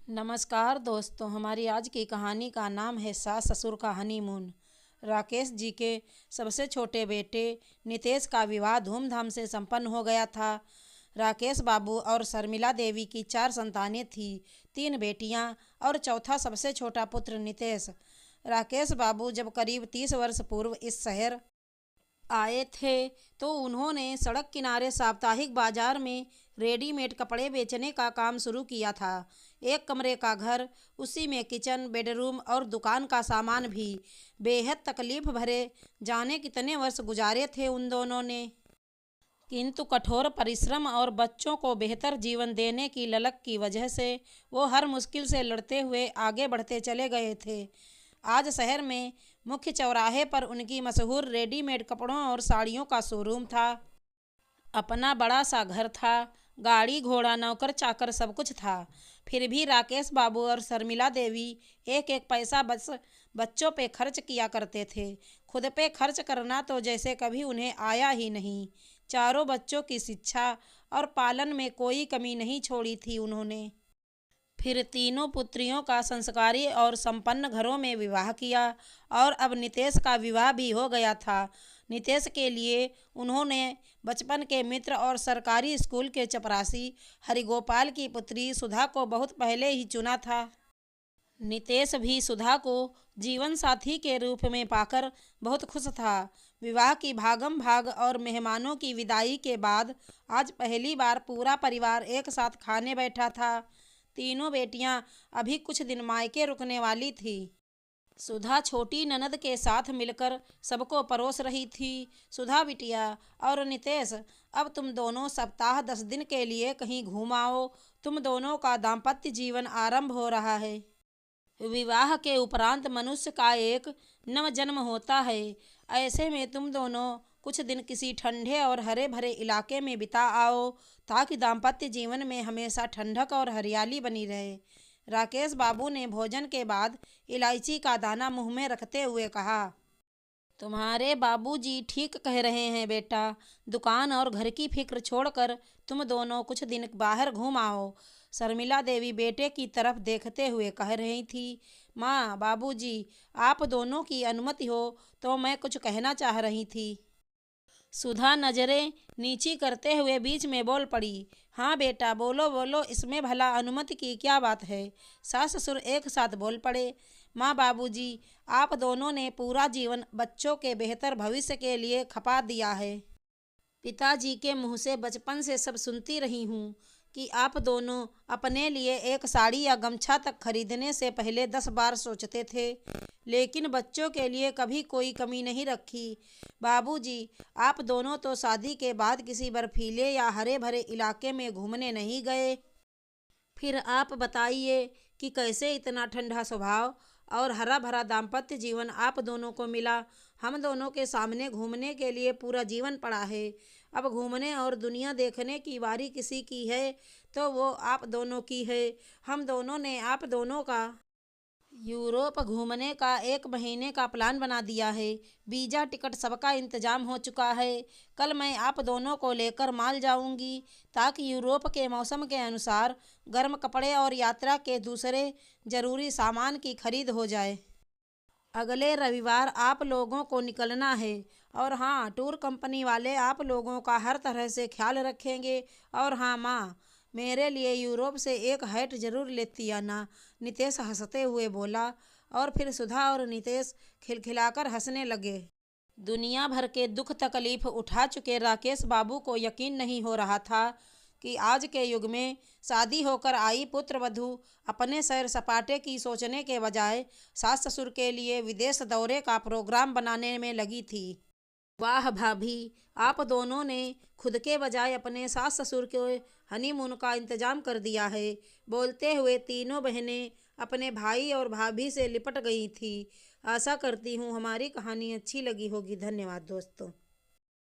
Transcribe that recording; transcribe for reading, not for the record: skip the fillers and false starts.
नमस्कार दोस्तों, हमारी आज की कहानी का नाम है सास ससुर का हनीमून। राकेश जी के सबसे छोटे बेटे नितेश का विवाह धूमधाम से संपन्न हो गया था। राकेश बाबू और शर्मिला देवी की 4 संतानें थीं, 3 बेटियां और चौथा सबसे छोटा पुत्र नितेश। राकेश बाबू जब करीब 30 वर्ष पूर्व इस शहर आए थे तो उन्होंने सड़क किनारे साप्ताहिक बाजार में रेडीमेड कपड़े बेचने का काम शुरू किया था। एक कमरे का घर, उसी में किचन, बेडरूम और दुकान का सामान भी। बेहद तकलीफ भरे जाने कितने वर्ष गुजारे थे उन दोनों ने, किंतु कठोर परिश्रम और बच्चों को बेहतर जीवन देने की ललक की वजह से वो हर मुश्किल से लड़ते हुए आगे बढ़ते चले गए थे। आज शहर में मुख्य चौराहे पर उनकी मशहूर रेडीमेड कपड़ों और साड़ियों का शोरूम था। अपना बड़ा सा घर था, गाड़ी घोड़ा नौकर चाकर सब कुछ था। फिर भी राकेश बाबू और शर्मिला देवी एक एक पैसा बस बच्चों पे खर्च किया करते थे। खुद पे खर्च करना तो जैसे कभी उन्हें आया ही नहीं। चारों बच्चों की शिक्षा और पालन में कोई कमी नहीं छोड़ी थी उन्होंने। फिर तीनों पुत्रियों का संस्कारी और संपन्न घरों में विवाह किया और अब नितेश का विवाह भी हो गया था। नितेश के लिए उन्होंने बचपन के मित्र और सरकारी स्कूल के चपरासी हरिगोपाल की पुत्री सुधा को बहुत पहले ही चुना था। नितेश भी सुधा को जीवन साथी के रूप में पाकर बहुत खुश था। विवाह की भागम भाग और मेहमानों की विदाई के बाद आज पहली बार पूरा परिवार एक साथ खाने बैठा था। तीनों बेटियां अभी कुछ दिन मायके रुकने वाली थी। सुधा छोटी ननद के साथ मिलकर सबको परोस रही थी। सुधा बिटिया और नितेश, अब तुम दोनों सप्ताह 10 दिन के लिए कहीं घूम आओ। तुम दोनों का दाम्पत्य जीवन आरंभ हो रहा है। विवाह के उपरांत मनुष्य का एक नव जन्म होता है। ऐसे में तुम दोनों कुछ दिन किसी ठंडे और हरे भरे इलाके में बिता आओ ताकि दाम्पत्य जीवन में हमेशा ठंडक और हरियाली बनी रहे। राकेश बाबू ने भोजन के बाद इलायची का दाना मुंह में रखते हुए कहा, तुम्हारे बाबूजी ठीक कह रहे हैं बेटा। दुकान और घर की फिक्र छोड़कर तुम दोनों कुछ दिन बाहर घूम आओ। शर्मिला देवी बेटे की तरफ देखते हुए कह रही थी, माँ, बाबूजी, आप दोनों की अनुमति हो तो मैं कुछ कहना चाह रही थी। सुधा नजरें नीची करते हुए बीच में बोल पड़ी, हाँ बेटा, बोलो बोलो, इसमें भला अनुमति की क्या बात है। सास ससुर एक साथ बोल पड़े, माँ, बाबूजी, आप दोनों ने पूरा जीवन बच्चों के बेहतर भविष्य के लिए खपा दिया है। पिताजी के मुँह से बचपन से सब सुनती रही हूँ कि आप दोनों अपने लिए एक साड़ी या गमछा तक खरीदने से पहले 10 बार सोचते थे, लेकिन बच्चों के लिए कभी कोई कमी नहीं रखी। बाबूजी, आप दोनों तो शादी के बाद किसी बर्फीले या हरे भरे इलाके में घूमने नहीं गए। फिर आप बताइए कि कैसे इतना ठंडा स्वभाव और हरा भरा दाम्पत्य जीवन आप दोनों को मिला। हम दोनों के सामने घूमने के लिए पूरा जीवन पड़ा है। अब घूमने और दुनिया देखने की बारी किसी की है तो वो आप दोनों की है। हम दोनों ने आप दोनों का यूरोप घूमने का 1 महीने का प्लान बना दिया है। वीज़ा टिकट सबका इंतजाम हो चुका है। कल मैं आप दोनों को लेकर माल जाऊंगी ताकि यूरोप के मौसम के अनुसार गर्म कपड़े और यात्रा के दूसरे ज़रूरी सामान की खरीद हो जाए। अगले रविवार आप लोगों को निकलना है और हाँ, टूर कंपनी वाले आप लोगों का हर तरह से ख्याल रखेंगे। और हाँ माँ, मेरे लिए यूरोप से एक हैट जरूर लेती आना। नितेश हंसते हुए बोला और फिर सुधा और नितेश खिलखिलाकर हंसने लगे। दुनिया भर के दुख तकलीफ उठा चुके राकेश बाबू को यकीन नहीं हो रहा था कि आज के युग में शादी होकर आई पुत्र वधू अपने सैर सपाटे की सोचने के बजाय सास ससुर के लिए विदेश दौरे का प्रोग्राम बनाने में लगी थी। वाह भाभी, आप दोनों ने खुद के बजाय अपने सास ससुर के हनीमून का इंतजाम कर दिया है। बोलते हुए तीनों बहनें अपने भाई और भाभी से लिपट गई थी। आशा करती हूँ हमारी कहानी अच्छी लगी होगी। धन्यवाद दोस्तों।